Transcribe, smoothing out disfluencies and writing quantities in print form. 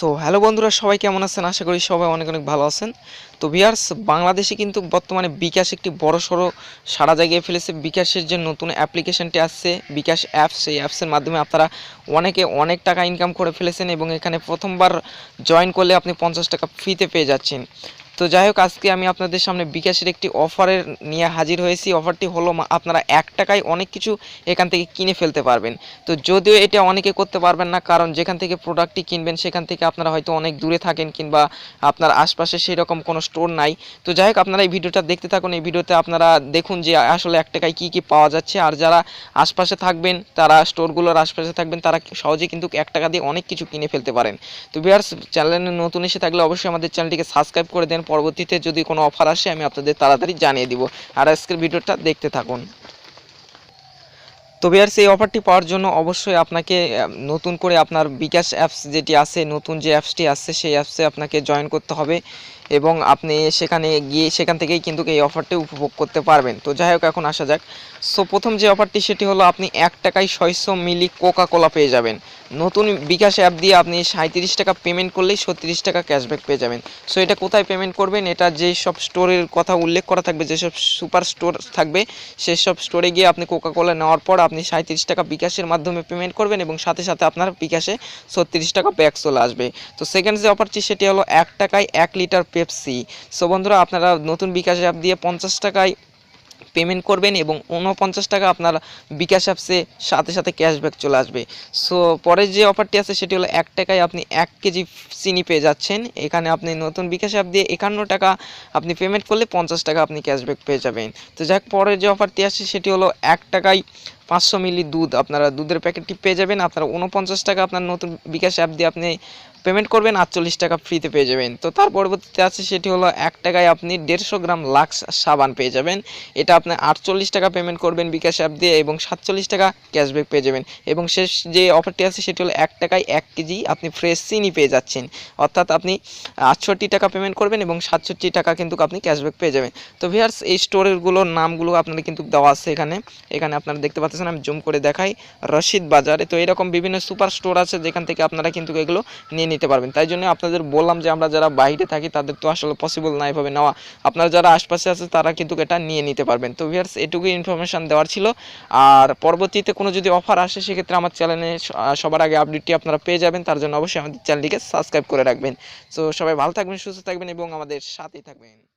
So hello বন্ধুরা, সবাই কেমন আছেন? আশা করি সবাই অনেক অনেক ভালো আছেন। তো ভিউয়ার্স, বাংলাদেশে কিন্তু বর্তমানে বিকাশ একটি বড়সড় সাড়া জাগিয়ে ফেলেছে। বিকাশের যে নতুন অ্যাপ্লিকেশনটি আসছে বিকাশ অ্যাপস, সেই অ্যাপসের মাধ্যমে আপনারা অনেকে অনেক টাকা ইনকাম করে ফেলেছেন এবং এখানে প্রথমবার জয়েন করলে আপনি 50 টাকা ফ্রিতে পেয়ে যাচ্ছেন। তো যাই হোক, আজকে আমি আপনাদের সামনে বিকাশের একটি অফারের নিয়ে হাজির হয়েছি। অফারটি হলো আপনারা 1 টাকায় অনেক কিছু এখান থেকে কিনে ফেলতে পারবেন। তো যদিও এটা অনেকে করতে পারবেন না, কারণ যেখান থেকে প্রোডাক্টটি কিনবেন সেখান থেকে আপনারা হয়তো অনেক দূরে থাকেন কিংবা আপনার আশপাশে সেই রকম কোনো স্টোর নাই। তো যাই হোক, আপনারা এই ভিডিওটা দেখতে থাকুন। এই ভিডিওতে আপনারা দেখুন যে আসলে 1 টাকায় কী কী পাওয়া যাচ্ছে। আর যারা আশপাশে থাকবেন, তারা স্টোরগুলোর আশপাশে থাকবেন, তারা সহজে কিন্তু 1 টাকা দিয়ে অনেক কিছু কিনে ফেলতে পারেন। তো ভিউয়ার্স, চ্যানেলে নতুন এসে থাকলে অবশ্যই আমাদের চ্যানেলটিকে সাবস্ক্রাইব করে দেন। পরবর্তীতে যদি কোনো অফার আসে আমি আপনাদের তাড়াতাড়ি জানিয়ে দিব। আর আজকের ভিডিওটা দেখতে থাকুন। তো ভিউয়ার্স, এই অফারটি পাওয়ার জন্য অবশ্যই আপনাকে নতুন করে আপনার বিকাশ অ্যাপস যেটি আছে, নতুন যে অ্যাপসটি আছে সেই অ্যাপসে আপনাকে জয়েন করতে হবে এবং আপনি সেখানে গিয়ে সেখান থেকেই কিন্তু এই অফারটি উপভোগ করতে পারবেন। তো যাই হোক, এখন আসা যাক। সো প্রথম যে অফারটি সেটি হলো আপনি 1 টাকায় 600 মিলি কোকা কোলা পেয়ে যাবেন। নতুন বিকাশ অ্যাপ দিয়ে আপনি 37 টাকা পেমেন্ট করলেই 36 টাকা ক্যাশব্যাক পেয়ে যাবেন। সো এটা কোথায় পেমেন্ট করবেন? এটা যেই সব স্টোরের কথা উল্লেখ করা থাকবে, যেসব সুপার স্টোর থাকবে, সেসব স্টোরে গিয়ে আপনি কোকা কোলা নেওয়ার পর আপনি 37 টাকা বিকাশের মাধ্যমে পেমেন্ট করবেন এবং সাথে সাথে আপনার বিকাশে 36 টাকা ব্যাক চলে আসবে। তো সেকেন্ড যে অফারটি সেটি হলো 1 টাকায় 1 লিটার পেপসি। সো বন্ধুরা, আপনারা নতুন বিকাশ অ্যাপ দিয়ে 50 টাকায় পেমেন্ট করবেন এবং 49 টাকা আপনার বিকাশ অ্যাপসে সাথে সাথে ক্যাশব্যাক চলে আসবে। সো পরের যে অফারটি আছে সেটি হলো 1 টাকায় আপনি 1 কেজি চিনি পেয়ে যাচ্ছেন। এখানে আপনি নতুন বিকাশ অ্যাপ দিয়ে 51 টাকা আপনি পেমেন্ট করলে 50 টাকা আপনি ক্যাশব্যাক পেয়ে যাবেন। তো যাক, পরের যে অফারটি আছে সেটি হলো 1 টাকায় 500 মিলি দুধ, আপনারা দুধের প্যাকেটটি পেয়ে যাবেন। আপনারা 49 টাকা আপনার নতুন বিকাশ অ্যাপ দিয়ে আপনি পেমেন্ট করবেন, 48 টাকা ফ্রিতে পেয়ে যাবেন। তো তার পরবর্তীতে আছে সেটি হলো 1 টাকায় আপনি 150 গ্রাম লাক্স সাবান পেয়ে যাবেন। এটা আপনি 48 টাকা পেমেন্ট করবেন বিকাশ অ্যাপ দিয়ে এবং 47 টাকা ক্যাশব্যাক পেয়ে যাবেন। এবং শেষ যে অফারটি আছে সেটি হলো 1 টাকায় 1 কেজি আপনি ফ্রেশ চিনি পেয়ে যাচ্ছেন। অর্থাৎ আপনি 68 টাকা পেমেন্ট করবেন এবং 67 টাকা কিন্তু আপনি ক্যাশব্যাক পেয়ে যাবেন। তো ভিউয়ার্স, এই স্টোরেরগুলোর নামগুলো আপনারা কিন্তু দেওয়া আছে এখানে। এখানে আপনারা দেখতে পাচ্ছেন, আমি জুম করে দেখাই, রশিদ বাজারে। তো এরকম বিভিন্ন সুপার স্টোর আছে যেখান থেকে আপনারা কিন্তু এগুলো নিয়ে নিতে পারবেন। তাই জন্য আপনাদের বললাম যে আমরা যারা বাইরে থাকি তাদের তো আসলে পসিবল না এভাবে নেওয়া। আপনারা যারা আশপাশে আছে তারা কিন্তু এটা নিয়ে নিতে পারবেন। তো ভিউয়ার্স, এটুকুই ইনফরমেশন দেওয়ার ছিল। আর পরবর্তীতে কোনো যদি অফার আসে সেক্ষেত্রে আমার চ্যানেলে সবার আগে আপডেটটি আপনারা পেয়ে যাবেন। তার জন্য অবশ্যই আমাদের চ্যানেলটিকে সাবস্ক্রাইব করে রাখবেন। সো সবাই ভালো থাকবেন, সুস্থ থাকবেন এবং আমাদের সাথেই থাকবেন।